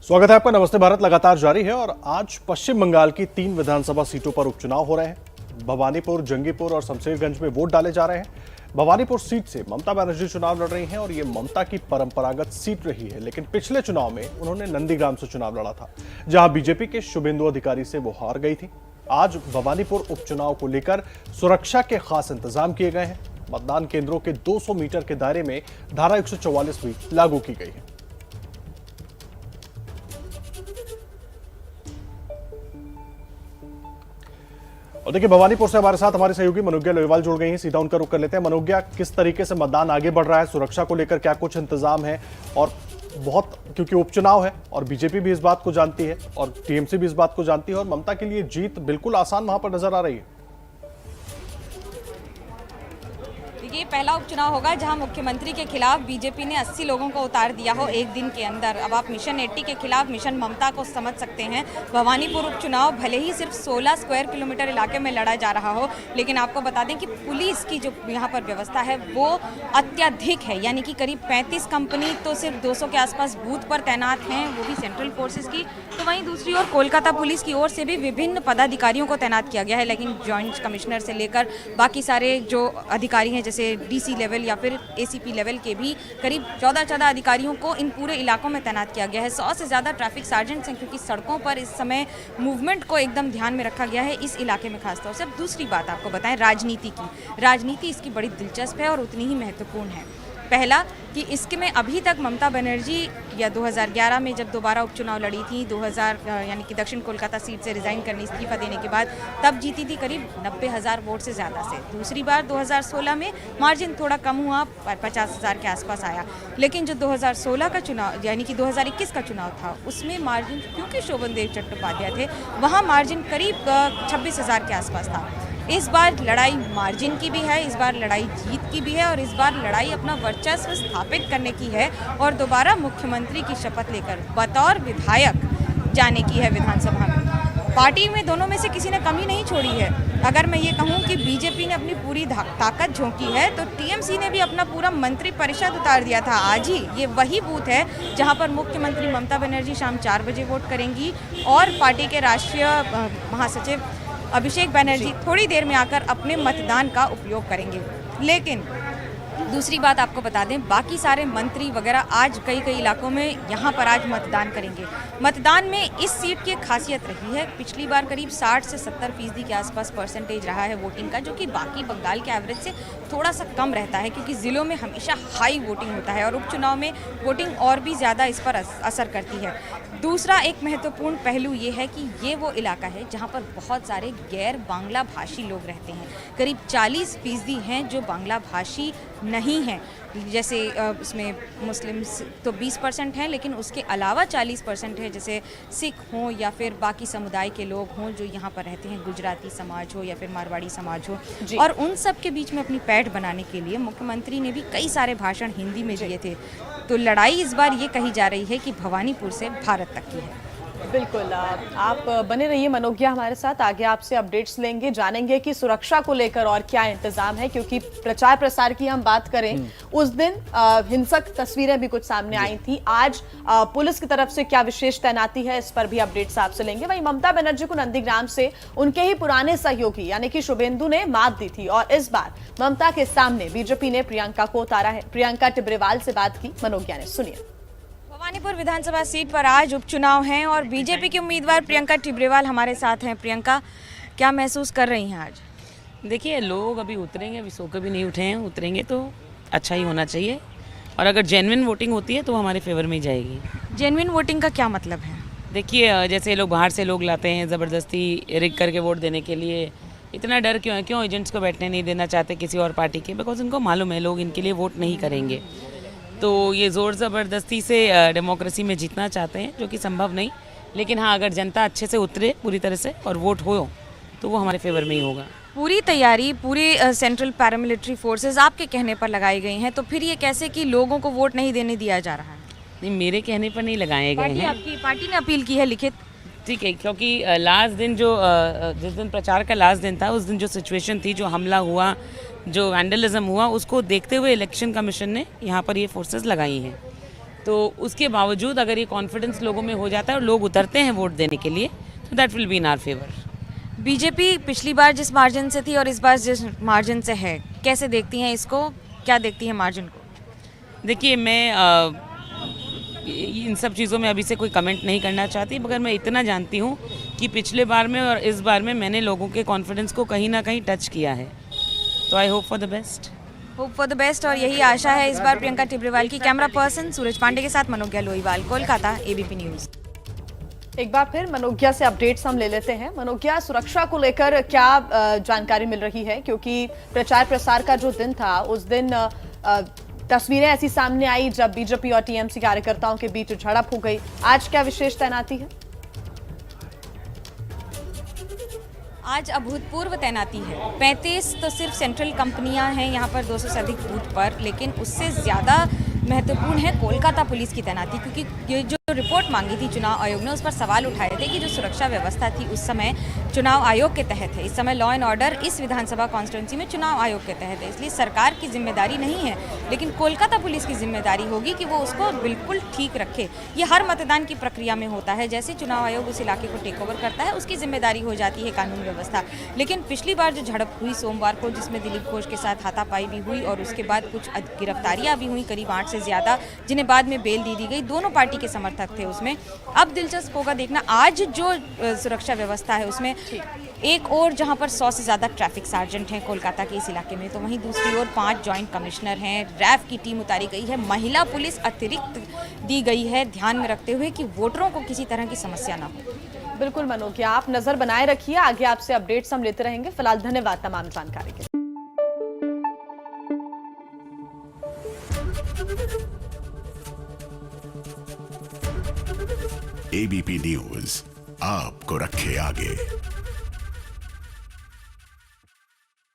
स्वागत है आपका। नमस्ते भारत लगातार जारी है और आज पश्चिम बंगाल की 3 विधानसभा सीटों पर उपचुनाव हो रहे हैं। भवानीपुर, जंगीपुर और शमशेरगंज में वोट डाले जा रहे हैं। भवानीपुर सीट से ममता बनर्जी चुनाव लड़ रही हैं और ये ममता की परंपरागत सीट रही है, लेकिन पिछले चुनाव में उन्होंने नंदीग्राम से चुनाव लड़ा था, जहां बीजेपी के शुभेंदु अधिकारी से वो हार गई थी। आज भवानीपुर उपचुनाव को लेकर सुरक्षा के खास इंतजाम किए गए हैं। मतदान केंद्रों के 200 मीटर के दायरे में धारा 144 भी लागू की गई है। और देखिए, भवानीपुर से हमारे साथ हमारे सहयोगी मनोज्ञा लोहेवाल जुड़ गई हैं। सीधा उनका रुख कर लेते हैं। मनोज्ञा, किस तरीके से मतदान आगे बढ़ रहा है, सुरक्षा को लेकर क्या कुछ इंतजाम है? और बहुत, क्योंकि उपचुनाव है और बीजेपी भी इस बात को जानती है और टीएमसी भी इस बात को जानती है और ममता के लिए जीत बिल्कुल आसान वहां पर नजर आ रही है। ये पहला उपचुनाव होगा जहां मुख्यमंत्री के खिलाफ बीजेपी ने 80 लोगों को उतार दिया हो एक दिन के अंदर। अब आप मिशन 80 के खिलाफ मिशन ममता को समझ सकते हैं। भवानीपुर उपचुनाव भले ही सिर्फ 16 स्क्वायर किलोमीटर इलाके में लड़ा जा रहा हो, लेकिन आपको बता दें कि पुलिस की जो यहाँ पर व्यवस्था है वो अत्यधिक है। यानी कि करीब 35 कंपनी तो सिर्फ 200 के आसपास बूथ पर तैनात हैं, वो भी सेंट्रल फोर्सेज की। तो वहीं दूसरी ओर कोलकाता पुलिस की ओर से भी विभिन्न पदाधिकारियों को तैनात किया गया है, लेकिन जॉइंट कमिश्नर से लेकर बाकी सारे जो अधिकारी हैं, जैसे डीसी लेवल या फिर एसीपी लेवल के भी करीब 14 अधिकारियों को इन पूरे इलाकों में तैनात किया गया है। 100 से ज़्यादा ट्रैफिक सार्जेंट्स हैं, क्योंकि सड़कों पर इस समय मूवमेंट को एकदम ध्यान में रखा गया है इस इलाके में खासतौर से। अब दूसरी बात आपको बताएं राजनीति की। राजनीति इसकी बड़ी दिलचस्प है और उतनी ही महत्वपूर्ण है। पहला कि इसके में अभी तक ममता बनर्जी या 2011 में जब दोबारा उपचुनाव लड़ी थी, 2000 यानी कि दक्षिण कोलकाता सीट से रिजाइन करने, इस्तीफा देने के बाद, तब जीती थी करीब 90,000 वोट से ज़्यादा से। दूसरी बार 2016 में मार्जिन थोड़ा कम हुआ, 50,000 के आसपास आया। लेकिन जो 2016 का चुनाव यानी कि 2021 का चुनाव था, उसमें मार्जिन, क्योंकि शोभनदेव चट्टोपाध्याय थे, वहाँ मार्जिन करीब 26,000 के आसपास था। इस बार लड़ाई मार्जिन की भी है, इस बार लड़ाई जीत की भी है और इस बार लड़ाई अपना वर्चस्व स्थापित करने की है और दोबारा मुख्यमंत्री की शपथ लेकर बतौर विधायक जाने की है विधानसभा में। पार्टी में दोनों में से किसी ने कमी नहीं छोड़ी है। अगर मैं ये कहूँ कि बीजेपी ने अपनी पूरी ताकत झोंकी है, तो टीएमसी ने भी अपना पूरा मंत्री परिषद उतार दिया था। आज ही ये वही बूथ है जहाँ पर मुख्यमंत्री ममता बनर्जी शाम 4 बजे वोट करेंगी और पार्टी के राष्ट्रीय महासचिव अभिषेक बनर्जी थोड़ी देर में आकर अपने मतदान का उपयोग करेंगे। लेकिन दूसरी बात आपको बता दें, बाकी सारे मंत्री वगैरह आज कई इलाकों में यहाँ पर आज मतदान करेंगे। मतदान में इस सीट की खासियत रही है, पिछली बार करीब 60 से 70% के आसपास परसेंटेज रहा है वोटिंग का, जो कि बाकी बंगाल के एवरेज से थोड़ा सा कम रहता है, क्योंकि ज़िलों में हमेशा हाई वोटिंग होता है और उपचुनाव में वोटिंग और भी ज़्यादा इस पर असर करती है। दूसरा एक महत्वपूर्ण पहलू ये है कि ये वो इलाका है जहाँ पर बहुत सारे गैर बांग्ला भाषी लोग रहते हैं। करीब 40% हैं जो बांग्ला भाषी नहीं हैं। जैसे इसमें मुस्लिम्स तो 20% हैं, लेकिन उसके अलावा 40% है, जैसे सिख हों या फिर बाकी समुदाय के लोग हों जो यहाँ पर रहते हैं, गुजराती समाज हो या फिर मारवाड़ी समाज हो। और उन सब के बीच में अपनी पैठ बनाने के लिए मुख्यमंत्री ने भी कई सारे भाषण हिंदी में दिए थे। तो लड़ाई इस बार ये कही जा रही है कि भवानीपुर से भारत तक की है। बिल्कुल, आप बने रहिए मनोज्ञा हमारे साथ। आगे आपसे अपडेट्स लेंगे, जानेंगे कि सुरक्षा को लेकर और क्या इंतजाम है, क्योंकि प्रचार प्रसार की हम बात करें, उस दिन हिंसक तस्वीरें भी कुछ सामने आई थी। आज पुलिस की तरफ से क्या विशेष तैनाती है, इस पर भी अपडेट्स आपसे लेंगे। वहीं ममता बनर्जी को नंदीग्राम से उनके ही पुराने सहयोगी यानी कि शुभेंदु ने मात दी थी और इस बार ममता के सामने बीजेपी ने प्रियंका को उतारा है। प्रियंका टिब्रेवाल से बात की मनोज्ञा ने, सुनिए। भवानीपुर विधानसभा सीट पर आज उपचुनाव हैं और बीजेपी की उम्मीदवार प्रियंका टिब्रेवाल हमारे साथ हैं। प्रियंका, क्या महसूस कर रही हैं आज? देखिए, लोग अभी उतरेंगे, अभी सो के भी नहीं उठे हैं, उतरेंगे तो अच्छा ही होना चाहिए और अगर जेन्युइन वोटिंग होती है तो हमारे फेवर में ही जाएगी। जेन्युइन वोटिंग का क्या मतलब है? देखिए, जैसे लोग बाहर से लोग लाते हैं ज़बरदस्ती रिग करके वोट देने के लिए, इतना डर क्यों है? क्यों एजेंट्स को बैठने नहीं देना चाहते किसी और पार्टी के? बिकॉज उनको मालूम है लोग इनके लिए वोट नहीं करेंगे। तो ये ज़ोर ज़बरदस्ती से डेमोक्रेसी में जीतना चाहते हैं, जो कि संभव नहीं। लेकिन हाँ, अगर जनता अच्छे से उतरे पूरी तरह से और वोट हो तो वो हमारे फेवर में ही होगा। पूरी तैयारी पूरी सेंट्रल पैरामिलिट्री फोर्सेस आपके कहने पर लगाई गई हैं, तो फिर ये कैसे कि लोगों को वोट नहीं देने दिया जा रहा है? नहीं, मेरे कहने पर नहीं लगाए गए हैं। आपकी पार्टी ने अपील की है लिखित? ठीक है, क्योंकि लास्ट दिन जिस दिन प्रचार का लास्ट दिन था, उस दिन जो सिचुएशन थी, जो हमला हुआ, जो वैंडलिज्म हुआ, उसको देखते हुए इलेक्शन कमीशन ने यहाँ पर ये फोर्सेस लगाई हैं। तो उसके बावजूद अगर ये कॉन्फिडेंस लोगों में हो जाता है और लोग उतरते हैं वोट देने के लिए, तो that will be in our favour. BJP पिछली बार जिस मार्जिन से थी और इस बार जिस मार्जिन से है, कैसे देखती हैं इसको, क्या देखती हैं मार्जिन को? देखिए, मैं इन सब चीज़ों में अभी से कोई कमेंट नहीं करना चाहती, मगर मैं इतना जानती हूँ कि पिछले बार में और इस बार में मैंने लोगों के कॉन्फिडेंस को कहीं ना कहीं टच किया है। तो I hope for the best. Hope for the best, और यही आशा है इस बार प्रियंका टिब्रेवाल की। कैमरा पर्सन सूरज पांडे के साथ मनोज्ञा लोईवाल, कोलकाता, एबीपी न्यूज़। एक बार फिर मनोज्ञा से अपडेट्स हम ले लेते हैं। मनोज्ञा, सुरक्षा को लेकर क्या जानकारी मिल रही है? क्योंकि प्रचार प्रसार का जो दिन था उस दिन तस्वीरें ऐसी सामने आई जब बीजेपी और टीएमसी कार्यकर्ताओं के बीच झड़प हो गई। आज क्या विशेष तैनाती है? आज अभूतपूर्व तैनाती है। 35 तो सिर्फ सेंट्रल कंपनियां हैं यहाँ पर 200 से अधिक बूथ पर, लेकिन उससे ज़्यादा महत्वपूर्ण है कोलकाता पुलिस की तैनाती, क्योंकि ये जो रिपोर्ट मांगी थी चुनाव आयोग ने, उस पर सवाल उठाए थे कि जो सुरक्षा व्यवस्था थी उस समय चुनाव आयोग के तहत है। इस समय लॉ एंड ऑर्डर इस विधानसभा कॉन्स्टिट्यूंसी में चुनाव आयोग के तहत है, इसलिए सरकार की जिम्मेदारी नहीं है, लेकिन कोलकाता पुलिस की जिम्मेदारी होगी कि वो उसको बिल्कुल ठीक रखे। ये हर मतदान की प्रक्रिया में होता है, जैसे चुनाव आयोग उस इलाके को टेक ओवर करता है, उसकी जिम्मेदारी हो जाती है कानून व्यवस्था। लेकिन पिछली बार जो झड़प हुई सोमवार को, जिसमें दिलीप घोष के साथ हाथापाई भी हुई और उसके बाद कुछ गिरफ्तारियां भी हुई, करीब 8 से ज़्यादा, जिन्हें बाद में बेल दी गई। दोनों पार्टी के समर्थक थे उसमें। अब दिलचस्प होगा देखना आज जो सुरक्षा व्यवस्था है उसमें एक और जहां पर 100 से ज़्यादा ट्रैफिक सार्जेंट हैं कोलकाता के इस इलाके में, तो वहीं दूसरी ओर 5 जॉइंट कमिश्नर हैं, रैफ की टीम उतारी गई है, महिला पुलिस अतिरिक्त दी गई है, ध्यान में रखते हुए कि वोटरों को किसी तरह की समस्या ना हो। बिल्कुल मनोज्ञा, आप नजर बनाए रखिए, आगे आपसे अपडेट्स हम लेते रहेंगे। फिलहाल धन्यवाद तमाम जानकारी के लिए। एबीपी न्यूज आपको रखे आगे।